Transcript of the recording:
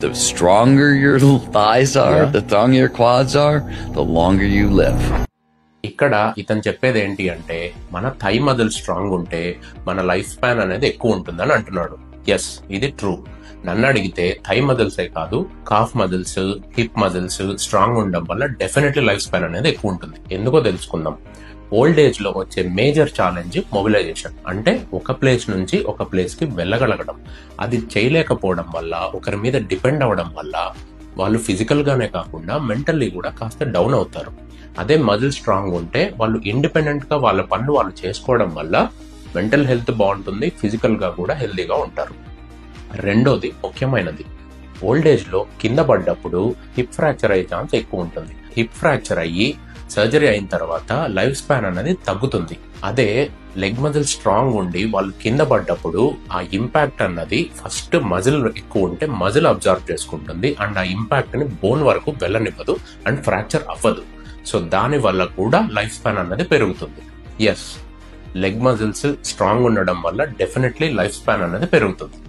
The stronger your thighs are, Yeah. the stronger your quads are, the longer you live. ఇక్కడ ఇతను చెప్పేది ఏంటి అంటే మన థై మజిల్ స్ట్రాంగ్ ఉంటే మన లైఫ్ స్పాన్ అనేది ఎక్కువ ఉంటుందని అంటున్నాడు. ఎస్, ఇది ట్రూ. నన్ను అడిగితే థై మజిల్సే కాదు, calf muscles, hip muscles strong ఉండడం వల్ల డెఫినెట్లీ లైఫ్ స్పాన్ అనేది ఎక్కువ ఉంటుంది. ఎందుకో తెలుసుకుందాం. ఓల్డ్ ఏజ్ లో వచ్చే మేజర్ ఛాలెంజ్ మొబిలైజేషన్, అంటే ఒక ప్లేస్ నుంచి ఒక ప్లేస్ కి వెళ్ళగలగడం. అది చేయలేకపోవడం వల్ల, ఒకరి మీద డిపెండ్ అవ్వడం వల్ల వాళ్ళు ఫిజికల్ గానే కాకుండా మెంటల్లీ కూడా కాస్త డౌన్ అవుతారు. అదే మజిల్ స్ట్రాంగ్ ఉంటే వాళ్ళు ఇండిపెండెంట్ గా వాళ్ళ పనులు వాళ్ళు చేసుకోవడం వల్ల మెంటల్ హెల్త్ బాగుంటుంది, ఫిజికల్ గా కూడా హెల్తీగా ఉంటారు. రెండోది ముఖ్యమైనది, ఓల్డ్ ఏజ్ లో కింద పడ్డప్పుడు హిప్ ఫ్రాక్చర్ అయ్యే ఛాన్స్ ఎక్కువ ఉంటుంది. హిప్ ఫ్రాక్చర్ అయ్యి సర్జరీ అయిన తర్వాత లైఫ్ స్పాన్ అనేది తగ్గుతుంది. అదే లెగ్ మజిల్ స్ట్రాంగ్ ఉండి వాళ్ళు కింద పడ్డప్పుడు ఆ ఇంపాక్ట్ అన్నది ఫస్ట్ మజిల్ ఎక్కువ ఉంటే మజిల్ అబ్జర్వ్ చేసుకుంటుంది అండ్ ఆ ఇంపాక్ట్ ని బోన్ వరకు వెళ్ళనివ్వదు అండ్ ఫ్రాక్చర్ అవ్వదు. సో దాని వల్ల కూడా లైఫ్ స్పాన్ అన్నది పెరుగుతుంది. ఎస్, లెగ్ మజిల్స్ స్ట్రాంగ్ ఉండడం వల్ల డెఫినెట్లీ లైఫ్ స్పాన్ అనేది పెరుగుతుంది.